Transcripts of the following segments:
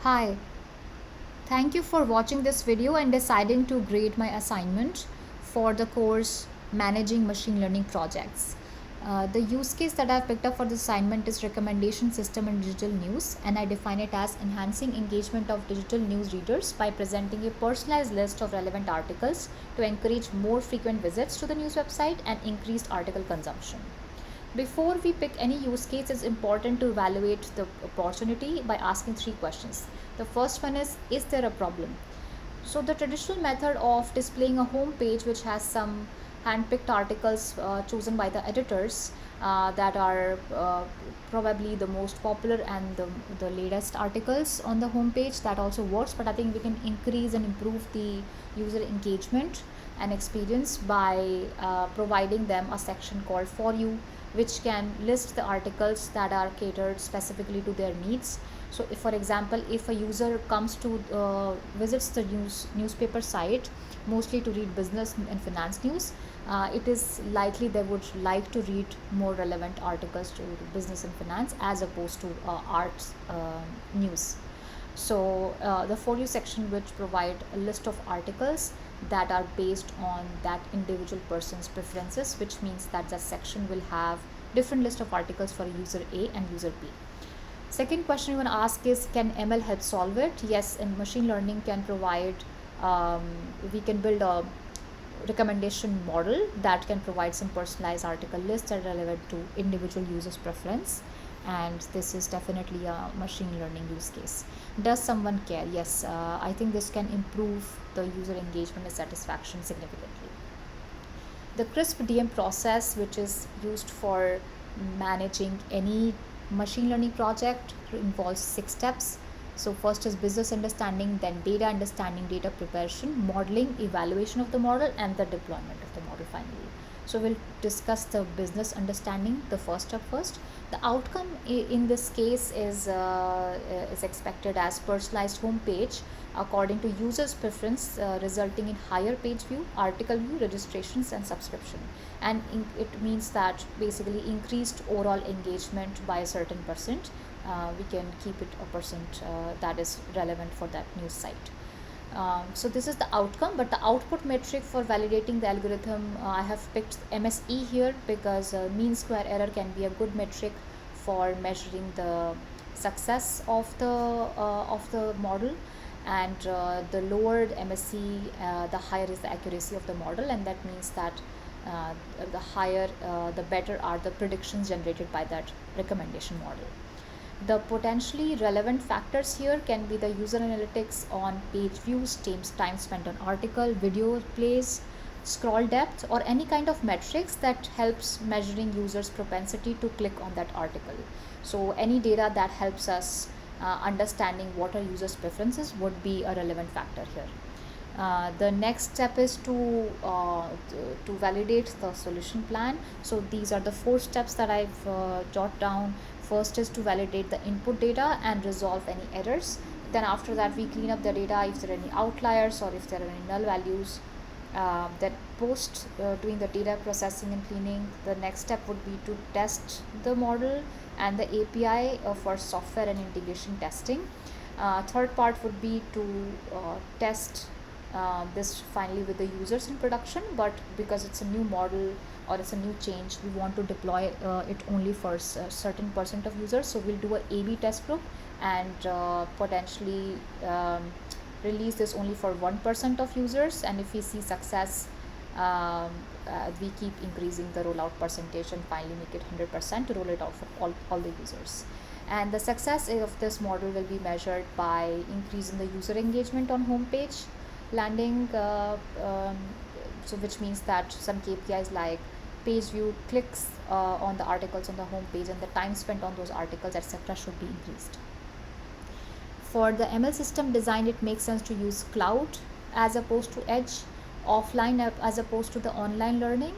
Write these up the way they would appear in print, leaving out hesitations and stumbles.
Hi, thank you for watching this video and deciding to grade my assignment for the course Managing Machine Learning Projects. The use case that I've picked up for this assignment is recommendation system in digital news, and I define it as enhancing engagement of digital news readers by presenting a personalized list of relevant articles to encourage more frequent visits to the news website and increased article consumption. Before we pick any use case, it's important to evaluate the opportunity by asking three questions. The first one is there a problem? So, the traditional method of displaying a home page which has some hand-picked articles chosen by the editors that are probably the most popular and the latest articles on the home page, that also works, but I think we can increase and improve the user engagement and experience by providing them a section called For You, which can list the articles that are catered specifically to their needs. So if, for example, if a user comes to visits the newspaper site mostly to read business and finance news, it is likely they would like to read more relevant articles to business and finance as opposed to arts news. So the For You section which provide a list of articles that are based on that individual person's preferences, which means that the section will have different list of articles for user A and user B. Second question you want to ask is, can ML help solve it? Yes, and machine learning can provide, um, we can build a recommendation model that can provide some personalized article lists that are relevant to individual users' preference. And this is definitely a machine learning use case. Does someone care? Yes, I think this can improve the user engagement and satisfaction significantly. The CRISP DM process, which is used for managing any machine learning project, involves 6 steps. So first is business understanding, then data understanding, data preparation, modeling, evaluation of the model, and the deployment of the model finally. So we'll discuss the business understanding, the first step first. The outcome in this case is expected as personalized home page according to users' preference, resulting in higher page view, article view, registrations, and subscription. And it means that basically increased overall engagement by a certain percent. We can keep it a percent that is relevant for that news site. So this is the outcome, but the output metric for validating the algorithm, I have picked MSE here because mean square error can be a good metric for measuring the success of the model. And the lowered MSE, the higher is the accuracy of the model, and that means that uh, the higher, the better are the predictions generated by that recommendation model. The potentially relevant factors here can be the user analytics on page views, time spent on article, video plays, scroll depth, or any kind of metrics that helps measuring users' propensity to click on that article. So any data that helps us understanding what are users' preferences would be a relevant factor here. The next step is to validate the solution plan. So these are the 4 steps that I've jot down. First is to validate the input data and resolve any errors. Then after that we clean up the data if there are any outliers or if there are any null values. Then post doing the data processing and cleaning, the next step would be to test the model and the API for software and integration testing. Third part would be to test this finally with the users in production, but because it's a new model or it's a new change, we want to deploy it only for a certain percent of users. So we'll do a A/B test group and potentially release this only for 1% of users, and if we see success, we keep increasing the rollout percentage and finally make it 100% to roll it out for all the users. And the success of this model will be measured by increase in the user engagement on homepage landing, so which means that some KPIs like page view, clicks on the articles on the home page, and the time spent on those articles, etc., should be increased. For the ML system design, it makes sense to use cloud as opposed to edge, offline as opposed to the online learning.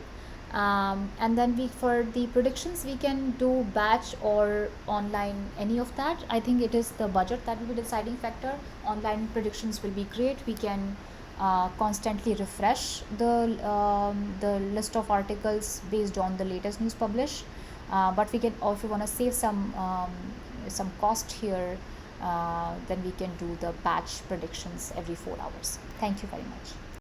And then we, for the predictions, we can do batch or online, any of that. I think it is the budget that will be the deciding factor. Online predictions will be great. We can constantly refresh the list of articles based on the latest news published. But we can also want to save some cost here. then we can do the batch predictions every 4 hours. Thank you very much.